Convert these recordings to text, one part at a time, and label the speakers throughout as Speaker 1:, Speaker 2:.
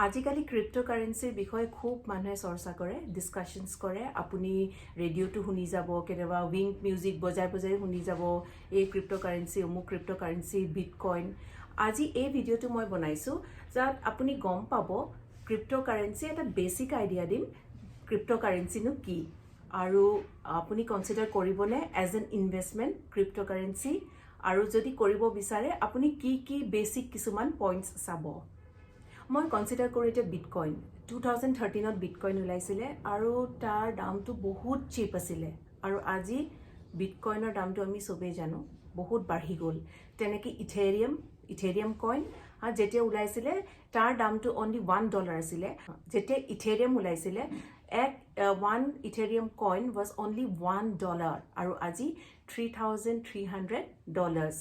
Speaker 1: আজিকালি ক্ৰিপ্টোকাৰেন্সিৰ বিষয়ে খুব মানুহে চৰ্চা কৰে, ডিসকাশনস কৰে। আপুনি ৰেডিঅ'টো শুনি যাব, কেতিয়াবা উইং মিউজিক বজাই বজাই শুনি যাব, এই ক্ৰিপ্টোকাৰেন্সি, অমুক ক্ৰিপ্টোকাৰেন্সি, বিটকইন। আজি এই ভিডিঅ'টো মই বনাইছো যাত আপুনি গম পাব ক্ৰিপ্টোকাৰেন্সি এটা বেসিক আইডিয়া দিম ক্ৰিপ্টোকাৰেন্সিনো কি আৰু আপুনি কনসিডাৰ কৰিবনে এজ এন ইনভেষ্টমেন্ট ক্ৰিপ্টোকাৰেন্সি, আৰু যদি কৰিব বিচাৰে আপুনি কি বেসিক কিছুমান পইণ্টছ চাব। মই কনসিডাৰ কৰোঁ এতিয়া বিটকইন 2013ত বিটকইন ওলাইছিলে আৰু তাৰ দামটো বহুত চিপ আছিলে আৰু আজি বিটকইনৰ দামটো আমি সবেই জানো বহুত বাঢ়ি গ'ল। তেনেকৈ ইথেৰিয়াম কইন যেতিয়া ওলাইছিলে তাৰ দামটো অনলি $1 আছিলে। যেতিয়া ইথেৰিয়াম ওলাইছিলে one Ethereum coin was only $1 আৰু আজি $3,300।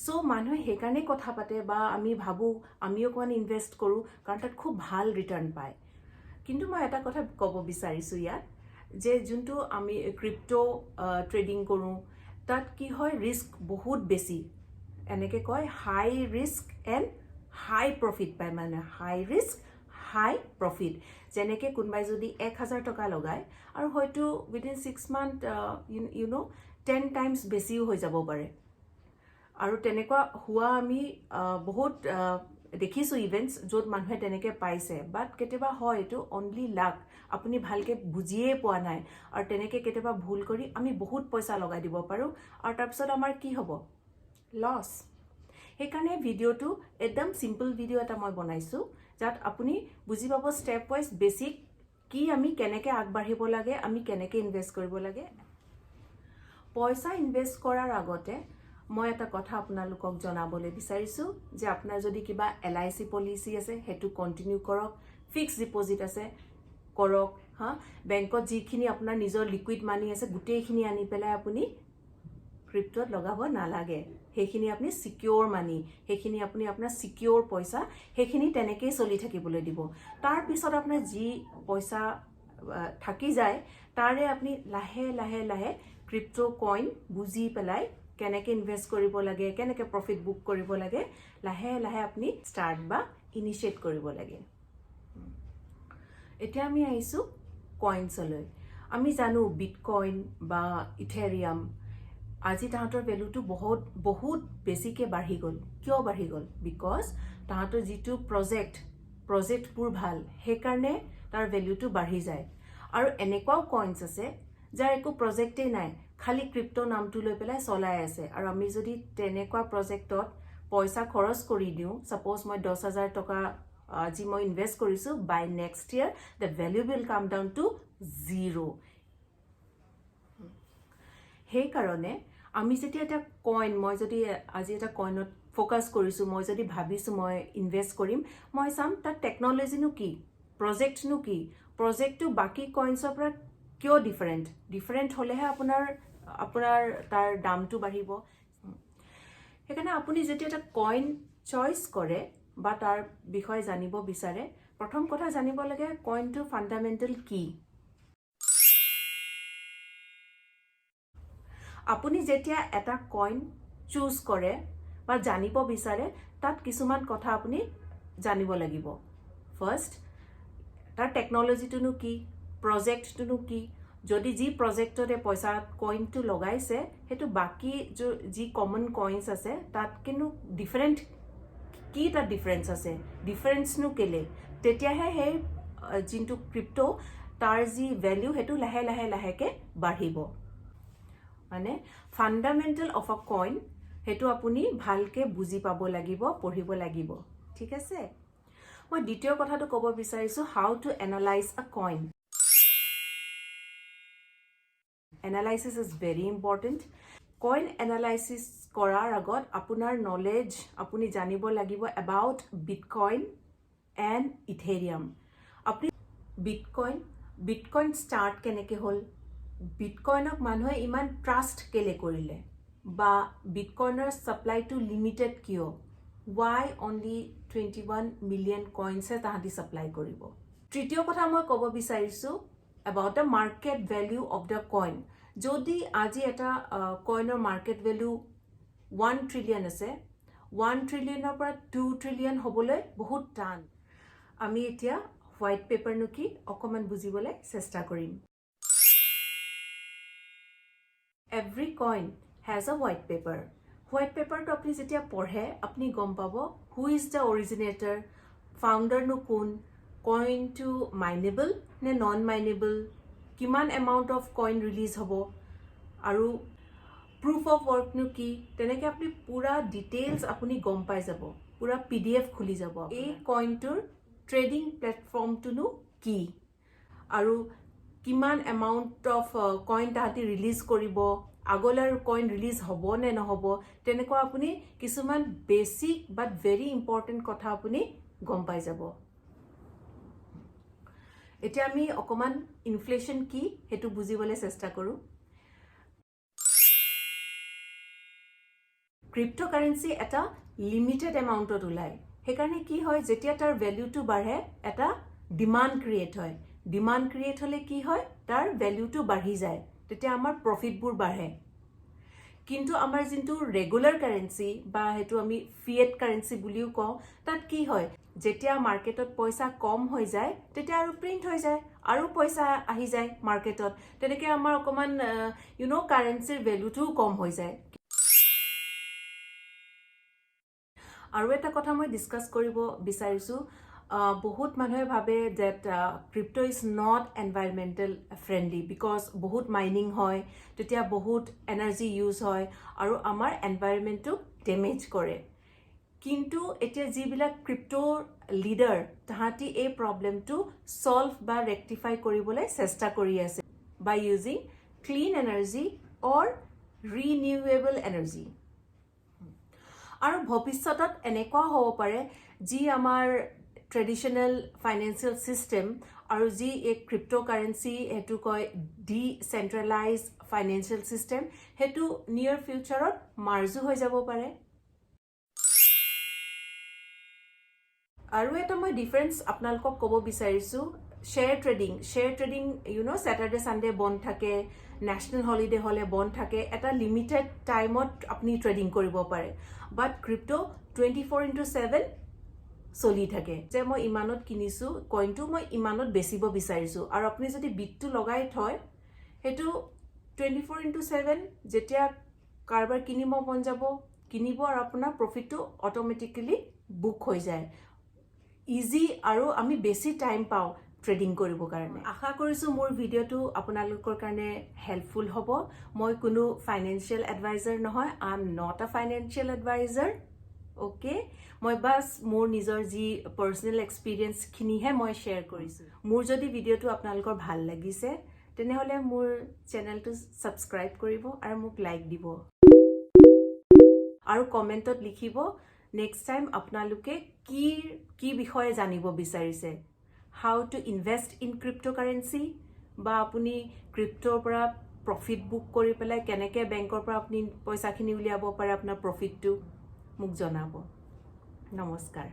Speaker 1: সো মানুহে সেইকাৰণে কথা পাতে বা আমি ভাবো আমিও অকমান ইনভেষ্ট কৰো কাৰণ তাত খুব ভাল ৰিটাৰ্ণ পায়। কিন্তু মই এটা কথা ক'ব বিচাৰিছো ইয়াত যে যোনটো আমি ক্ৰিপ্টো ট্ৰেডিং কৰো তাত কি হয় ৰিস্ক বহুত বেছি। এনেকে কয় হাই ৰিস্ক এণ্ড হাই প্ৰফিট পায়, মানে হাই ৰিস্ক হাই প্ৰফিট। যেনেকে কোনোবাই যদি 1000 টকা লগায় আৰু হয়তো উইদিন 6 মান্থ 10 টাইমছ বেছিও হৈ যাব পাৰে। আৰু তেনেকুৱা হোৱা আমি বহুত দেখিছো ইভেন্টস য'ত মানুহে তেনেকে পাইছে, বাট কেতিয়াবা হয় এইটো অনলি লাক, আপুনি ভালকে বুজিয়ে পোৱা নাই আৰু তেনেকে কেতিয়াবা ভুল কৰি আমি বহুত পইচা লগাই দিব পাৰো আৰু তাৰপিছত আমাৰ কি হ'ব লছ। সেইকাৰণে ভিডিঅ'টো একদম সিম্পল ভিডিঅ' এটা মই বনাইছো যাত আপুনি বুজি পাব ষ্টেপ ৱাইজ বেসিক কি আমি কেনেকে আগবাঢ়িব লাগে, আমি কেনেকে ইনভেষ্ট কৰিব লাগে। পইচা ইনভেষ্ট কৰাৰ আগতে মই এটা কথা আপোনালোকক জনাবলৈ বিচাৰিছো যে আপোনাৰ যদি কিবা LIC পলিচি আছে হেতু কন্টিনিউ কৰক, ফিক্স ডিপোজিট আছে কৰক, বেংকত যিখিনি আপোনাৰ নিজৰ লিকুইড মানি আছে গোটেইখিনি আনি পেলাই আপুনি ক্ৰিপ্টোত লগাব নালাগে। সেইখিনি আপুনি সিকিউৰ মানি, সেইখিনি আপুনি আপোনাৰ সিকিউৰ পইচা, সেইখিনি তেনেকেই চলি থাকিবলৈ দিব। তাৰ পিছত আপোনাৰ যি পইচা থাকি যায় তাৰে আপুনি লাহে লাহে লাহে ক্ৰিপ্টো কইন বুজি পেলাই কেনেকে ইনভেষ্ট কৰিব লাগে, কেনেকে প্ৰফিট বুক কৰিব লাগে, লাহে লাহে আপুনি ষ্টাৰ্ট বা ইনিশিয়েট কৰিব লাগে। এতিয়া আমি আহিছো কইনছলৈ। আমি জানো বিটকইন বা ইথেৰিয়াম আজি তাহাঁতৰ ভ্যালুটো বহুত বেছিকে বাঢ়ি গ'ল। কিয় বাঢ়ি গ'ল? বিকজ তাহাঁতৰ যিটো প্ৰজেক্টবোৰ ভাল, সেইকাৰণে তাৰ ভ্যালুটো বাঢ়ি যায়। আৰু এনেকুৱাও কইনছ আছে যাৰ একো প্ৰজেক্টেই নাই, খালি ক্ৰিপ্টো নামটো লৈ পেলাই চলাই আছে। আৰু আমি যদি তেনেকুৱা প্ৰজেক্টত পইচা খৰচ কৰি দিওঁ, সাপোজ মই 10,000 টকা আজি মই ইনভেষ্ট কৰিছো, by next year the value will come down to 0। সেইকাৰণে আমি যেতিয়া এটা কইন, মই যদি আজি এটা কইনত ফোকাস কৰিছো, মই যদি ভাবিছো মই ইনভেষ্ট কৰিম, মই চাম তাৰ টেকনলজিনো কি, প্ৰজেক্টনো কি, প্ৰজেক্টটো বাকি কইনছৰ পৰা কিয় ডিফাৰেণ্ট হলেহে আপোনাৰ তাৰ দামটো বাঢ়িব। সেইকাৰণে আপুনি যেতিয়া এটা কইন চইচ কৰে বা তাৰ বিষয়ে জানিব বিচাৰে, প্ৰথম কথা জানিব লাগে কইনটো ফান্ডামেন্টাল কি। আপুনি যেতিয়া এটা কইন চুজ কৰে বা জানিব বিচাৰে তাত কিছুমান কথা আপুনি জানিব লাগিব। ফাৰ্স্ট তাৰ টেকনলজিটোনো কি, প্ৰজেক্টটোনো কি, যদি যি প্ৰজেক্টতে পইচা কইনটো লগাইছে হেতু বাকি যি কমন কইনছ আছে তাত কিন্তু ডিফাৰেণ্ট কি, তাত ডিফাৰেন্স আছে, ডিফাৰেন্সনো কেলে, তেতিয়াহে সেই যিটো ক্ৰিপ্টো তাৰ যি ভ্যালু হেতু লাহে লাহে লাহেকে বাঢ়িব। মানে ফান্ডামেন্টাল অফ আ কইন হেতু আপুনি ভালকে বুজি পাব লাগিব, পঢ়িব লাগিব। ঠিক আছে? মই দ্বিতীয় কথাটো ক'ব বিচাৰিছো হাউ টু এনালাইজ আ coin. Analysis is very important. Coin analysis কৰাৰ আগত আপোনাৰ নলেজ আপুনি জানিব লাগিব about Bitcoin and Ethereum. আপুনি বিটকইন ষ্টাৰ্ট কেনেকে হ'ল, বিটকইনক মানুহে ইমান ট্ৰাষ্ট কেলে কৰিলে, বা বিটকইনৰ সাপ্লাইটো লিমিটেড কিয়, why only 21 মিলিয়ন কইনছে তাহাঁতি সাপ্লাই কৰিব। তৃতীয় কথা মই ক'ব বিচাৰিছো about the market value of the coin. যদি আজি এটা কইনৰ মাৰ্কেট ভ্যালু 1 ট্ৰিলিয়ন আছে, 1 ট্ৰিলিয়নৰ পৰা 2 ট্ৰিলিয়ন হ'বলৈ বহুত টান। আমি এতিয়া হোৱাইট পেপাৰনো কি অকমান বুজিবলৈ চেষ্টা কৰিম Every coin has a white paper. White paper to apni jetia porhe apni gom pabo who is the originator, founder no kun, coin to mineable ne non mineable, kiman amount of coin release hobo aru proof of work no ki teneke apni pura details apni gom pai jabo pura pdf khuli jabo ei coin tur trading platform to no ki aru কিমান amount of coin তাহাঁতি release কৰিব আগলাৰ coin release হ'ব নে নহ'ব তেনেকুৱা আপুনি কিছুমান basic বাট very important কথা আপুনি গম পাই যাব এতিয়া আমি অকমান ইনফ্লেশন কি হেতু বুজিবলৈ চেষ্টা কৰো ক্ৰিপ্টোকাৰেন্সি এটা লিমিটেড এমাউন্টত ওলাই হেকাৰণে কি হয় যেতিয়া তাৰ ভ্যালুটো বাঢ়ে এটা ডিমান্ড ক্ৰিয়েট হয় ডিমান্ড ক্ৰিয়েট হলে কি হয় তাৰ ভ্যালুটো বাঢ়ি যায় তেতিয়া আমাৰ প্ৰফিটবোৰ বাঢ়ে কিন্তু আমাৰ যিটো ৰেগুলাৰ কাৰেন্সি বা হেতু আমি ফিয়েট কাৰেন্সি বুলিও কওঁ তাত কি হয় যেতিয়া মাৰ্কেটত পইচা কম হৈ যায় তেতিয়া আৰু প্ৰিন্ট হৈ যায় আৰু পইচা আহি যায় মাৰ্কেটত তেনেকৈ আমাৰ অকমান কাৰেন্সিৰ ভ্যালুটো কম হৈ যায় আৰু এটা কথা মই ডিসকাস কৰিব বিচাৰিছো বহুত মানুহে ভাবে that crypto is not environmental friendly because বহুত mining হয় তেতিয়া বহুত energy use হয় আৰু আমাৰ environment টো damage কৰে কিন্তু এতিয়া যিবিলাক crypto leader তাহাঁতি এই problem টো solve বা rectify কৰিবলৈ চেষ্টা কৰি আছে by using clean energy or renewable energy আৰু ভৱিষ্যতত এনেকুৱা হ'ব পাৰে যি আমাৰ traditional financial system আৰু যি এক cryptocurrency হেতু কয় decentralized financial system হেতু near future মাৰ্জু হৈ যাব পাৰে আৰু এটা মই ডিফাৰেন্স আপোনালোকক ক'ব বিচাৰিছো share trading Saturday Sunday বন্ধ থাকে national holiday হলে বন্ধ থাকে এটা limited timeত আপুনি ট্ৰেডিং কৰিব পাৰে but crypto 24/7 চলি থাকে যে মই ইমানত কিনিছো কইনটো মই ইমানত বেচিব বিচাৰিছো আৰু আপুনি যদি বিটটো লগাই থয় হেতু 24/7 যেতিয়া কাৰবাৰ কিনিব মন যাব কিনিব আৰু আপোনাৰ প্ৰফিটটো অটোমেটিক্যালি বুক হৈ যায় ইজি আৰু আমি বেছি টাইম পাও ট্ৰেডিং কৰিব কাৰণে আশা কৰিছো মোৰ ভিডিওটো আপোনালোকৰ কাৰণে হেল্পফুল হ'ব মই কোনো ফাইনান্সিয়াল এডভাইজাৰ নহয় I am not a financial advisor okay মই বাস মোৰ নিজৰ যি পাৰ্সোনাল এক্সপেৰিয়েন্স খিনিহে মই শেয়াৰ কৰিছো মোৰ যদি ভিডিওটো আপোনালোকৰ ভাল লাগিছে তেনেহলে মোৰ চেনেলটো সাবস্ক্ৰাইব কৰিব আৰু মোক লাইক দিব আৰু কমেন্টত লিখিব নেক্সট টাইম আপোনালোকে কি বিষয়ে জানিব বিচাৰিছে how to invest in cryptocurrency বা আপুনি ক্ৰিপ্টোৰ পৰা প্ৰফিট বুক কৰি পেলাই কেনেকৈ বেংকৰ পৰা আপুনি পইচাখিনি উলিয়াব পাৰে আপোনাৰ প্ৰফিটটো মোক জনাব নমস্কাৰ